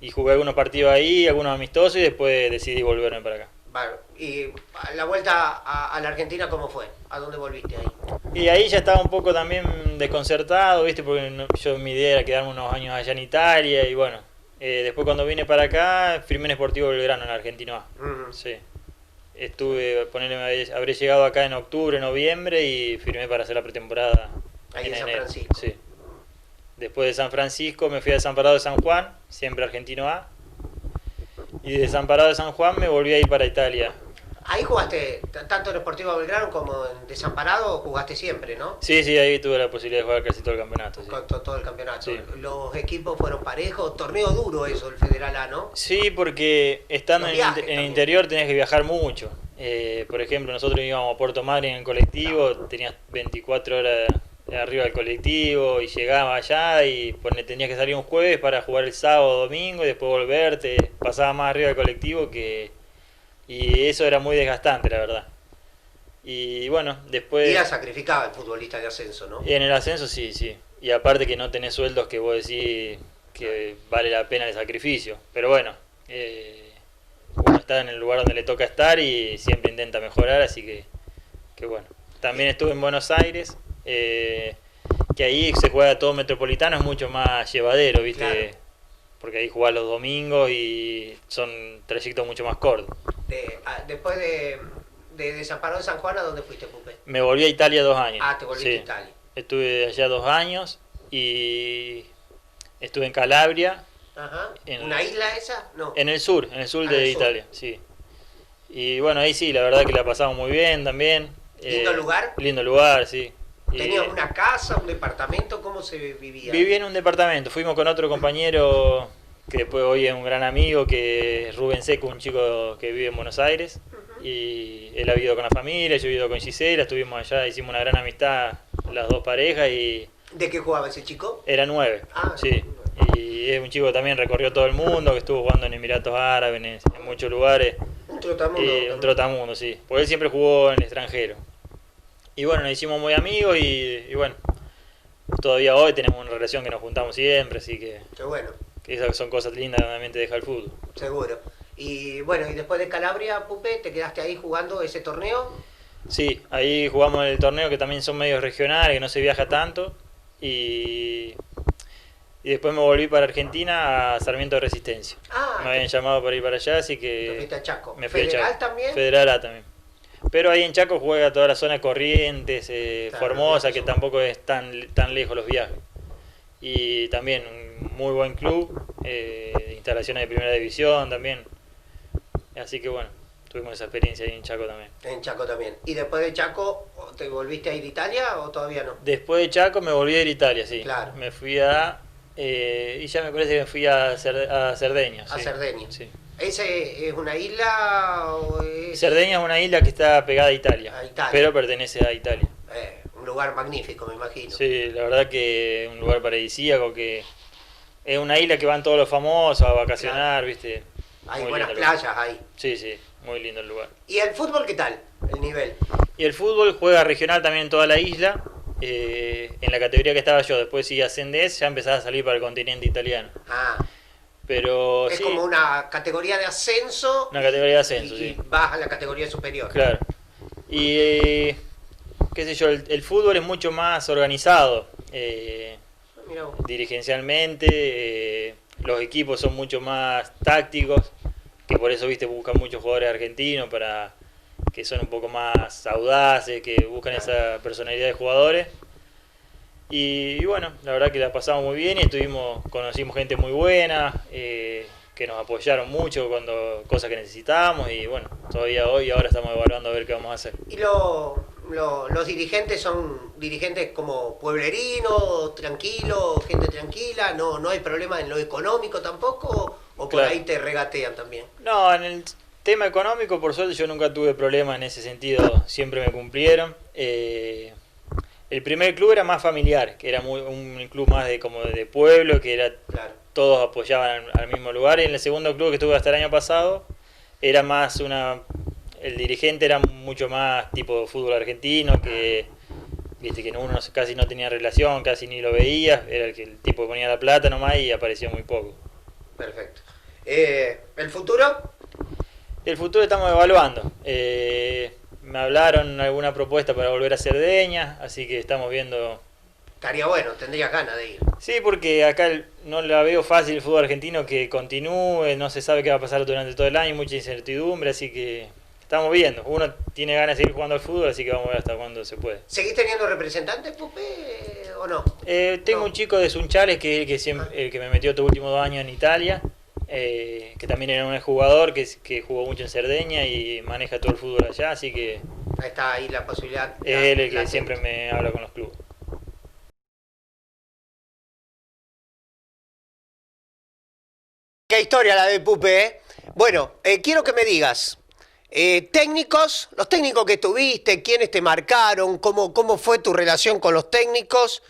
Y jugué algunos partidos ahí, algunos amistosos, y después decidí volverme para acá. Bueno, y la vuelta a la Argentina, ¿cómo fue? ¿A dónde volviste ahí? Y ahí ya estaba un poco también desconcertado, ¿viste? Porque mi idea era quedarme unos años allá en Italia y bueno, después cuando vine para acá firmé en Sportivo Belgrano, en Argentino A. Sí. Habré llegado acá en octubre, noviembre y firmé para hacer la pretemporada Ahí en San enero. Francisco. Sí. Después de San Francisco me fui a Desamparado de San Juan, siempre Argentino A. Y de Desamparado de San Juan me volví a ir para Italia. Ahí jugaste, tanto en Sportivo Belgrano como en Desamparado, jugaste siempre, ¿no? Sí, ahí tuve la posibilidad de jugar casi todo el campeonato. Sí. Con todo el campeonato. Sí. Los equipos fueron parejos, torneo duro eso, el Federal A, ¿no? Sí, porque estando en el interior tenías que viajar mucho. Por ejemplo, nosotros íbamos a Puerto Madryn en el colectivo, tenías 24 horas arriba del colectivo y llegabas allá y tenías que salir un jueves para jugar el sábado, domingo y después volverte. Pasaba más arriba del colectivo y eso era muy desgastante, la verdad. Y bueno, después... Y era sacrificado el futbolista de ascenso, ¿no? En el ascenso sí. Y aparte que no tenés sueldos que vos decís que vale la pena el sacrificio. Pero bueno, uno está en el lugar donde le toca estar y siempre intenta mejorar, así que bueno. También estuve en Buenos Aires, que ahí se juega todo metropolitano, es mucho más llevadero, ¿viste? Claro. Porque ahí jugás los domingos y son trayectos mucho más cortos. Después de Desamparado de San Juan, ¿a dónde fuiste, Pupe? Me volví a Italia 2 años. Ah, te volviste Sí. a Italia. Estuve allá 2 años y estuve en Calabria. Ajá. En- ¿Una isla esa? No. En el sur Ah, de en el sur. Italia, sí. Y bueno, ahí sí, la verdad que la pasamos muy bien también. ¿Lindo lugar? Lindo lugar, sí. Y ¿Tenías una casa, un departamento? ¿Cómo se vivía? viví en un departamento, fuimos con otro compañero que después hoy es un gran amigo, que es Rubén Seco, un chico que vive en Buenos Aires. Y él ha vivido con la familia, yo he vivido con Gisela, estuvimos allá, hicimos una gran amistad las 2 parejas y ¿De qué jugaba ese chico? era 9. Ah, Sí. Y es un chico que también recorrió todo el mundo, que estuvo jugando en Emiratos Árabes, en muchos lugares. Un trotamundo. Un trotamundo, sí. Porque él siempre jugó en el extranjero. Y bueno, nos hicimos muy amigos y bueno, todavía hoy tenemos una relación que nos juntamos siempre, así que Qué bueno, esas son cosas lindas que realmente deja el fútbol. seguro. Y bueno, y después de Calabria, Pupe, ¿te quedaste ahí jugando ese torneo? Sí, ahí jugamos el torneo que también son medios regionales, que no se viaja tanto. Y después me volví para Argentina a Sarmiento de Resistencia. Ah, Me habían llamado para ir para allá, así te que fuiste a Chaco. me fui a ¿Federal Chaco. también? Federal A también. Pero ahí en Chaco juega toda la zona de Corrientes, Claro, Formosa, que eso. tampoco es tan lejos los viajes. y también un muy buen club, instalaciones de primera división también. Así que bueno, tuvimos esa experiencia ahí en Chaco también. En Chaco también. ¿Y después de Chaco te volviste a ir a Italia o todavía no? Después de Chaco me volví a ir a Italia, sí. Claro. Me fui a... y ya me parece que me fui a Cerdeña. A sí. Cerdeña. Sí. ¿Ese es una isla o es Cerdeña es una isla que está pegada a Italia, A Italia. pero pertenece a Italia. un lugar magnífico, me imagino? Sí, la verdad que es un lugar paradisíaco, que es una isla que van todos los famosos a vacacionar, ¿viste? Hay Muy buenas lindo el lugar. playas ahí. Sí, sí, muy lindo el lugar. ¿Y el fútbol qué tal? El nivel. Y el fútbol juega regional también en toda la isla. En la categoría que estaba yo, después si ascendés, ya empezás a salir para el continente italiano. Ah, Pero es sí, como una categoría de ascenso. una categoría de ascenso, y sí. vas a la categoría superior. Claro. Y qué sé yo, el fútbol es mucho más organizado. Mirá vos. Dirigencialmente, los equipos son mucho más tácticos, que por eso, viste, buscan muchos jugadores argentinos para que son un poco más audaces, que buscan esa personalidad de jugadores. Y bueno, la verdad que la pasamos muy bien y conocimos gente muy buena, que nos apoyaron mucho cuando cosas que necesitábamos, y bueno, todavía hoy ahora estamos evaluando a ver qué vamos a hacer. ¿Y los dirigentes son dirigentes como pueblerinos, tranquilos, gente tranquila? ¿No hay problema en lo económico tampoco? ¿O por Claro. ahí te regatean también? No, en el tema económico, por suerte, yo nunca tuve problemas en ese sentido, siempre me cumplieron. El primer club era más familiar, que era un club más como de pueblo, que era Claro. todos apoyaban al mismo lugar. Y en el segundo club que estuve hasta el año pasado, era más el dirigente era mucho más tipo fútbol argentino, que viste que uno casi no tenía relación, casi ni lo veía, era el tipo que ponía la plata nomás y aparecía muy poco. Perfecto. ¿El futuro? El futuro estamos evaluando. Me hablaron alguna propuesta para volver a Cerdeña, así que estamos viendo. Estaría bueno, tendrías ganas de ir. Sí, porque acá no la veo fácil el fútbol argentino que continúe, no se sabe qué va a pasar durante todo el año, mucha incertidumbre, así que estamos viendo. Uno tiene ganas de seguir jugando al fútbol, así que vamos a ver hasta cuándo se puede. ¿Seguís teniendo representantes, Pupe, o no? Tengo No. un chico de Sunchales, que es el que me metió estos últimos 2 años en Italia, que también era un jugador que jugó mucho en Cerdeña y maneja todo el fútbol allá, así que Está ahí la posibilidad. es él el que la- siempre me habla con los clubes. Qué historia la de Pupe, ¿eh? Bueno, quiero que me digas, técnicos, los técnicos que tuviste, quiénes te marcaron, cómo fue tu relación con los técnicos,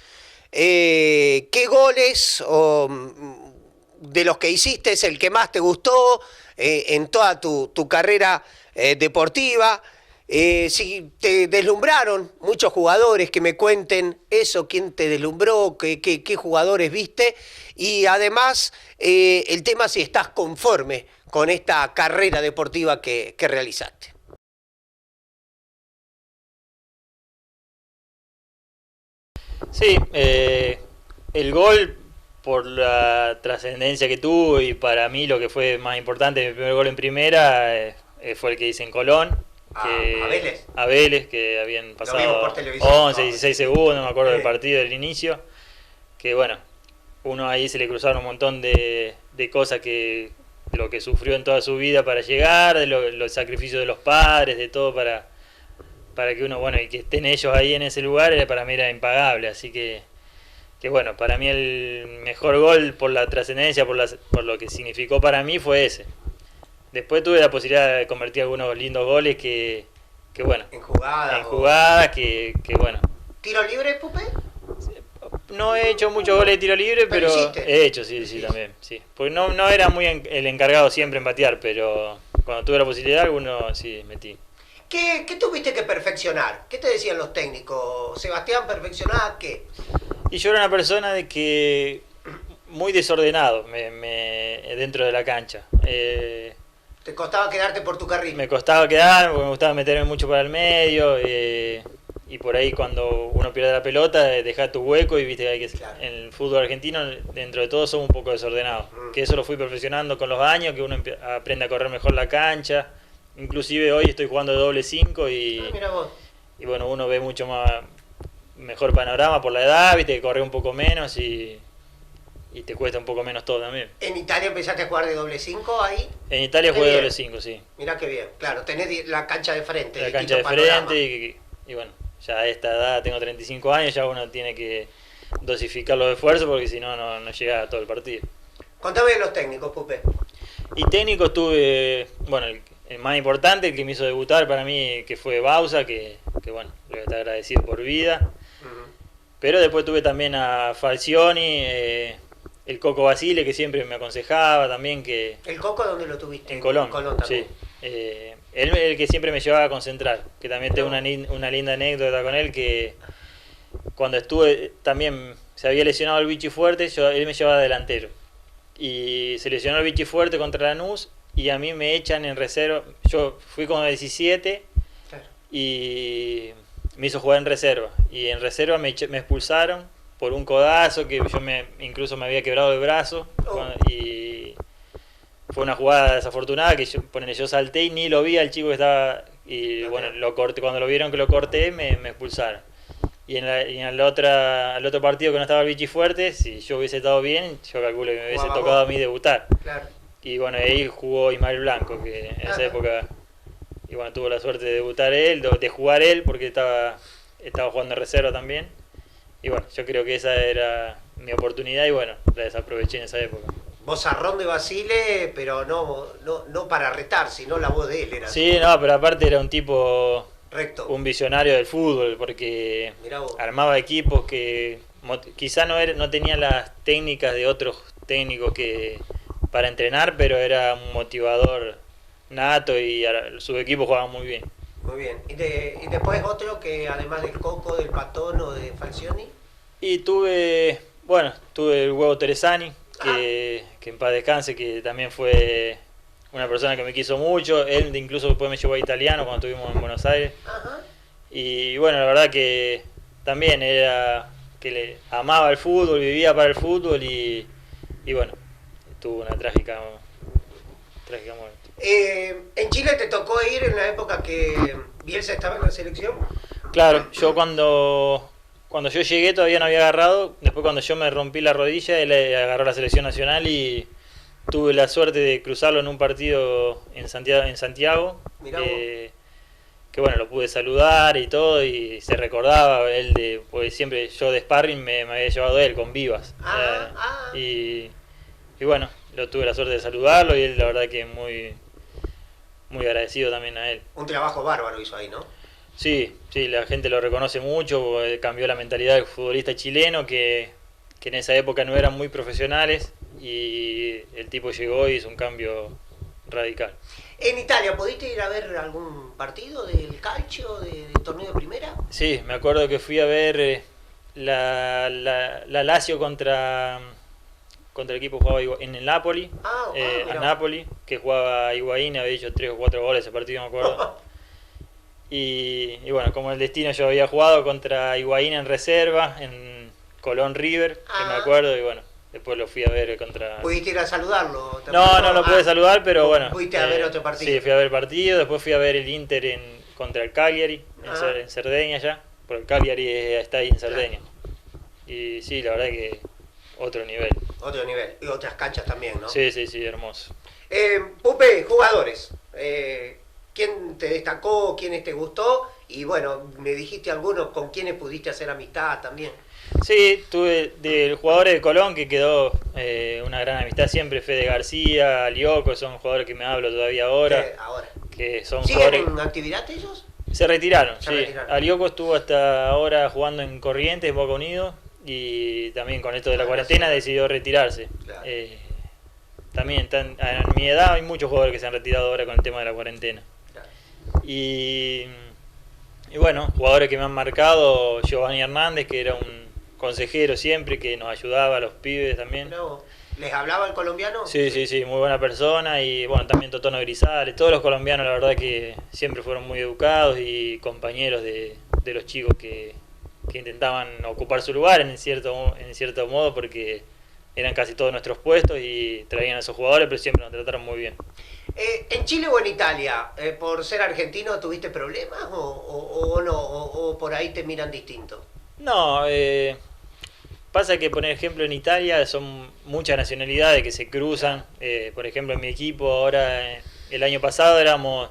qué goles de los que hiciste es el que más te gustó en toda tu carrera deportiva. Si te deslumbraron muchos jugadores, que me cuenten eso, quién te deslumbró, qué jugadores viste, y además el tema si estás conforme con esta carrera deportiva que realizaste. Sí, el gol, por la trascendencia que tuvo y para mí lo que fue más importante, mi primer gol en primera, fue el que hice en Colón. ¿A Vélez? A Vélez, que habían vimos pasado por televisión. 11, 16 segundos, me acuerdo del Sí. partido, del inicio. Que bueno, uno ahí se le cruzaron un montón de cosas de lo que sufrió en toda su vida para llegar, de los sacrificios de los padres, de todo para que uno, bueno, y que estén ellos ahí en ese lugar, para mí era impagable. Así que bueno, para mí el mejor gol por la trascendencia, por lo que significó para mí, fue ese. Después tuve la posibilidad de convertir algunos lindos goles que bueno, En jugadas. en jugadas que bueno. ¿Tiro libre, Pupe? No he hecho muchos goles de tiro libre, Pero pero hiciste. he hecho, sí, también, sí. Porque no era muy el encargado siempre en patear, pero cuando tuve la posibilidad, alguno sí metí. ¿Qué tuviste que perfeccionar? ¿Qué te decían los técnicos? Sebastián, ¿perfeccioná qué? Y yo era una persona de que muy desordenado dentro de la cancha. ¿Te costaba quedarte por tu carril? Me costaba quedar, porque me gustaba meterme mucho para el medio, y por ahí cuando uno pierde la pelota, deja tu hueco, y viste que Claro. en el fútbol argentino, dentro de todo, somos un poco desordenados. Que eso lo fui perfeccionando con los años, que uno aprende a correr mejor la cancha. Inclusive hoy estoy jugando de doble 5 Mira vos. y bueno, uno ve mucho mejor panorama por la edad, viste que corre un poco menos, y y te cuesta un poco menos todo también. ¿En Italia empezaste a jugar de doble 5 ahí? En Italia Qué jugué bien. doble 5, sí. Mirá qué bien. Claro, tenés la cancha de frente. La cancha de distinto panorama. frente y bueno, ya a esta edad tengo 35 años, ya uno tiene que dosificar los esfuerzos porque si no, no llega a todo el partido. Contame de los técnicos, Pupe. Y técnico tuve, bueno, el más importante, el que me hizo debutar para mí, que fue Bausa, que bueno, le voy a estar agradecido por vida. Pero después tuve también a Falcioni, el Coco Basile, que siempre me aconsejaba también que... ¿El Coco dónde lo tuviste? En Colón, En Colón también. sí. Él el que siempre me llevaba a concentrar, que también tengo una linda anécdota con él, que cuando estuve también se había lesionado el Vichy Fuerte, él me llevaba delantero. Y se lesionó el Vichy Fuerte contra Lanús y a mí me echan en reserva. Yo fui con 17 Claro. y me hizo jugar en reserva. Y en reserva me expulsaron por un codazo que yo incluso me había quebrado el brazo. Y fue una jugada desafortunada que yo salté y ni lo vi al chico que estaba. Y bueno, lo corté, cuando lo vieron que lo corté me expulsaron. Y en al otro partido que no estaba el Vichy Fuerte, si yo hubiese estado bien, yo calculo que me hubiese Jugaba tocado vos. a mí debutar. Claro. Y bueno, ahí jugó Ismael Blanco, que en esa época, y bueno, tuvo la suerte de debutar él, de jugar él, porque estaba jugando en reserva también. Y bueno, yo creo que esa era mi oportunidad y bueno, la desaproveché en esa época. Vozarrón de Basile, pero no para retar, sino la voz de él era. Sí, no, pero aparte era un tipo, Recto. un visionario del fútbol, porque Mirá vos. armaba equipos que quizá no tenía las técnicas de otros técnicos que para entrenar, pero era un motivador nato y sus equipos jugaban muy bien. Muy bien. ¿Y después otro que además del Coco, del Patón o de Falcioni? Y tuve el Huevo Teresani, que en paz descanse, que también fue una persona que me quiso mucho. Él incluso después me llevó a Italiano cuando estuvimos en Buenos Aires. Ajá. Y bueno, la verdad que también era que le amaba el fútbol, vivía para el fútbol y bueno, tuvo una trágica muerte. ¿En Chile te tocó ir en la época que Bielsa estaba en la selección? Claro, yo cuando yo llegué todavía no había agarrado, después cuando yo me rompí la rodilla, él agarró la selección nacional y tuve la suerte de cruzarlo en un partido en Santiago, Mirá vos. que bueno, lo pude saludar y todo, y se recordaba él porque siempre yo de sparring me había llevado él con Vivas. Y bueno, tuve la suerte de saludarlo y él la verdad que muy agradecido también a él. Un trabajo bárbaro hizo ahí, ¿no? Sí, la gente lo reconoce mucho, cambió la mentalidad del futbolista chileno, que en esa época no eran muy profesionales, y el tipo llegó y hizo un cambio radical. ¿En Italia pudiste ir a ver algún partido del calcio, del torneo de primera? Sí, me acuerdo que fui a ver la Lazio contra el equipo que jugaba en el Napoli, a mirá. Napoli, que jugaba Higuaín, había hecho 3 o 4 goles ese partido, me acuerdo. Y bueno, como el destino, yo había jugado contra Higuaín en reserva, en Colón River, que me acuerdo, y bueno, después lo fui a ver contra... ¿Pudiste ir a saludarlo? No lo pude saludar, pero bueno. ¿Fuiste a ver otro partido? Sí, fui a ver el partido, después fui a ver el Inter contra el Cagliari, en Cerdeña ya, porque el Cagliari está ahí en Cerdeña. Y sí, la verdad que otro nivel. Otro nivel, y otras canchas también, ¿no? Sí, hermoso. Pupe, jugadores. ¿Quién te destacó? ¿Quiénes te gustó? Y bueno, me dijiste algunos con quienes pudiste hacer amistad también. Sí, tuve de jugadores de Colón que quedó una gran amistad siempre, Fede García, Lioco, son jugadores que me hablo todavía ahora. Ahora. Que son ¿Siguen jugadores... en actividad ellos? Se retiraron, Se sí. retiraron. Alioco estuvo hasta ahora jugando en Corrientes, Boca Unidos, y también con esto de la cuarentena decidió retirarse. Claro. También en mi edad hay muchos jugadores que se han retirado ahora con el tema de la cuarentena. Claro. Y bueno, jugadores que me han marcado, Giovanni Hernández, que era un consejero siempre, que nos ayudaba a los pibes también. No. ¿Les hablaba el colombiano? Sí, muy buena persona, y bueno, también Totono Grisales, todos los colombianos la verdad que siempre fueron muy educados y compañeros de los chicos que intentaban ocupar su lugar en cierto modo, porque eran casi todos nuestros puestos y traían a esos jugadores, pero siempre nos trataron muy bien. ¿En Chile o en Italia, por ser argentino, tuviste problemas o no? ¿O por ahí te miran distinto? No, pasa que, por ejemplo, en Italia son muchas nacionalidades que se cruzan. Por ejemplo, en mi equipo ahora, el año pasado éramos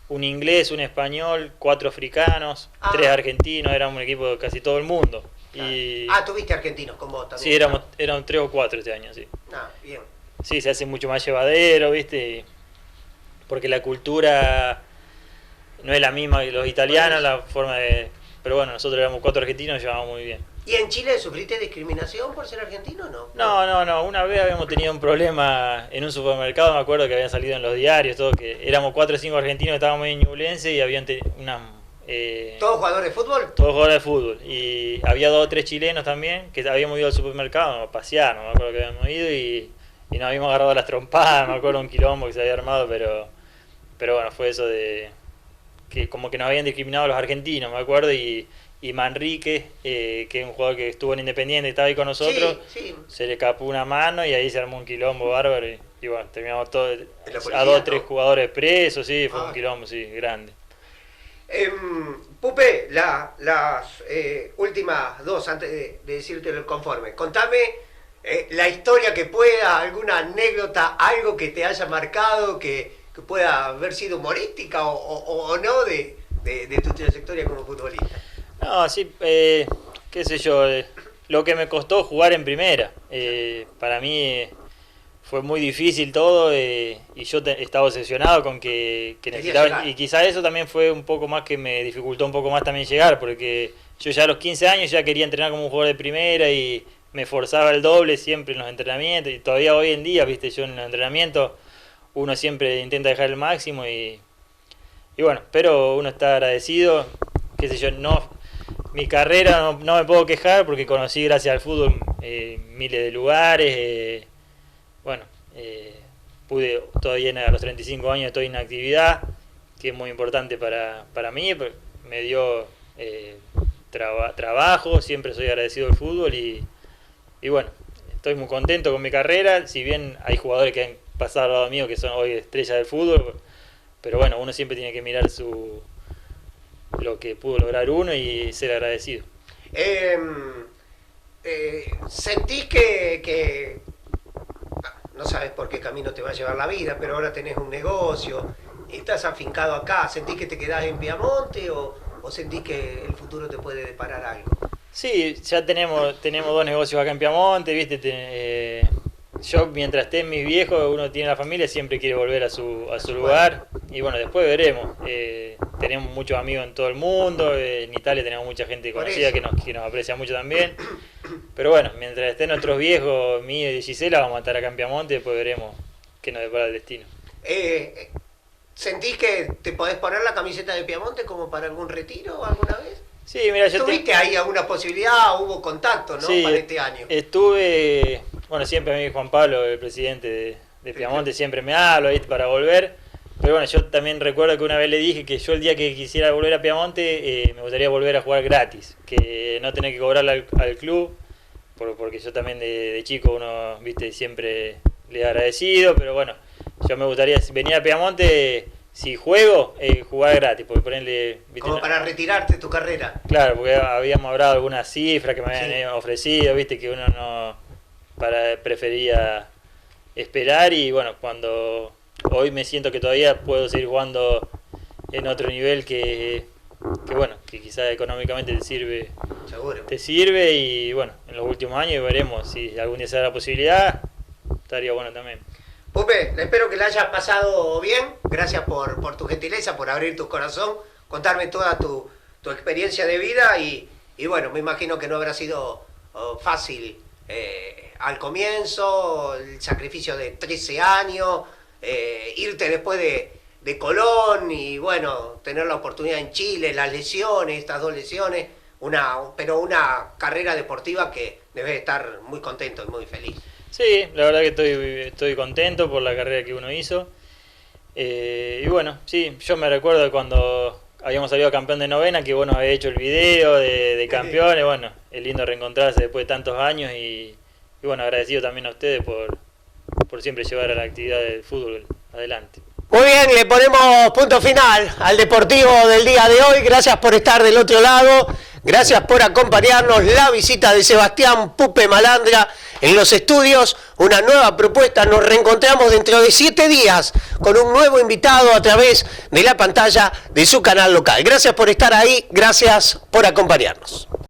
un inglés, un español, 4 africanos, 3 argentinos, éramos un equipo de casi todo el mundo. Tuviste argentinos con vos también. Sí, eran 3 o 4 este año, sí. Bien. Sí, se hace mucho más llevadero, ¿viste? Porque la cultura no es la misma que los italianos, la forma de... Pero bueno, nosotros éramos 4 argentinos y llevábamos muy bien. ¿Y en Chile sufriste discriminación por ser argentino o no? No. Una vez habíamos tenido un problema en un supermercado, me acuerdo que habían salido en los diarios, todo, que éramos 4 o 5 argentinos que estábamos en Ñublense y habían ¿Todos jugadores de fútbol? Todos jugadores de fútbol. Y había 2 o 3 chilenos también que habíamos ido al supermercado a pasear, no me acuerdo que habíamos ido y nos habíamos agarrado las trompadas, me acuerdo un quilombo que se había armado, pero bueno, fue eso de que como que nos habían discriminado a los argentinos, me acuerdo, y Manrique, que es un jugador que estuvo en Independiente y estaba ahí con nosotros, sí. Se le escapó una mano y ahí se armó un quilombo bárbaro y bueno, terminamos todos policía, a 2 o 3 ¿no? jugadores presos, sí, fue un quilombo, sí, grande. Pupe, las últimas 2 antes de decirte el conforme, contame la historia que pueda, alguna anécdota, algo que te haya marcado, que pueda haber sido humorística o no de tu trayectoria como futbolista. No, sí, qué sé yo, lo que me costó jugar en primera. Para mí fue muy difícil todo y yo estaba obsesionado con que necesitaba, y quizá eso también fue un poco más que me dificultó un poco más también llegar, porque yo ya a los 15 años ya quería entrenar como un jugador de primera y me forzaba el doble siempre en los entrenamientos, y todavía hoy en día, viste, yo en los entrenamientos uno siempre intenta dejar el máximo y bueno, pero uno está agradecido, qué sé yo, mi carrera no me puedo quejar porque conocí gracias al fútbol miles de lugares, pude todavía a los 35 años estoy en actividad, que es muy importante para mí, me dio trabajo, siempre soy agradecido al fútbol y bueno, estoy muy contento con mi carrera, si bien hay jugadores que han pasado al lado mío que son hoy estrellas del fútbol, pero bueno, uno siempre tiene que mirar lo que pudo lograr uno y ser agradecido. ¿Sentís que no sabes por qué camino te va a llevar la vida, pero ahora tenés un negocio, estás afincado acá, ¿sentís que te quedás en Piamonte o sentís que el futuro te puede deparar algo? Sí, ya tenemos 2 negocios acá en Piamonte, ¿viste? Yo mientras esté en mis viejos, uno tiene la familia, siempre quiere volver a su lugar y bueno, después veremos. Tenemos muchos amigos en todo el mundo, en Italia tenemos mucha gente conocida que nos aprecia mucho también, pero bueno, mientras estén nuestros viejos, mío y Gisela, vamos a estar acá en Piamonte y después veremos qué nos depara el destino. ¿Sentís que te podés poner la camiseta de Piamonte como para algún retiro alguna vez? Sí, mira, ¿Tuviste ahí alguna posibilidad? ¿Hubo contacto, no? Sí, para este año. Estuve, bueno, siempre a mí Juan Pablo, el presidente de Piamonte, siempre me habla, ¿viste? Para volver. Pero bueno, yo también recuerdo que una vez le dije que yo el día que quisiera volver a Piamonte me gustaría volver a jugar gratis, que no tener que cobrarle al club, porque yo también de chico uno, viste, siempre le he agradecido, pero bueno, yo me gustaría venir a Piamonte, si juego, jugar gratis, porque ponerle... ¿viste? Como para retirarte tu carrera. Claro, porque habíamos hablado de algunas cifras que me habían ofrecido, viste, que uno no prefería esperar y bueno, cuando... Hoy me siento que todavía puedo seguir jugando en otro nivel que bueno, que quizás económicamente te sirve. Seguro. Te sirve y bueno, en los últimos años veremos si algún día se da la posibilidad, estaría bueno también. Pupe, espero que la hayas pasado bien. Gracias por tu gentileza, por abrir tu corazón, contarme toda tu experiencia de vida y bueno, me imagino que no habrá sido fácil al comienzo, el sacrificio de 13 años. Irte después de Colón y bueno, tener la oportunidad en Chile, las lesiones, estas 2 lesiones, pero una carrera deportiva que debes estar muy contento y muy feliz. Sí, la verdad que estoy contento por la carrera que uno hizo y bueno, sí, yo me recuerdo cuando habíamos salido campeón de novena que bueno, había hecho el video de campeones, bueno, es lindo reencontrarse después de tantos años y bueno, agradecido también a ustedes por siempre llevar a la actividad del fútbol adelante. Muy bien, le ponemos punto final al deportivo del día de hoy. Gracias por estar del otro lado. Gracias por acompañarnos. La visita de Sebastián Pupe Malandra en los estudios. Una nueva propuesta. Nos reencontramos dentro de 7 días con un nuevo invitado a través de la pantalla de su canal local. Gracias por estar ahí. Gracias por acompañarnos.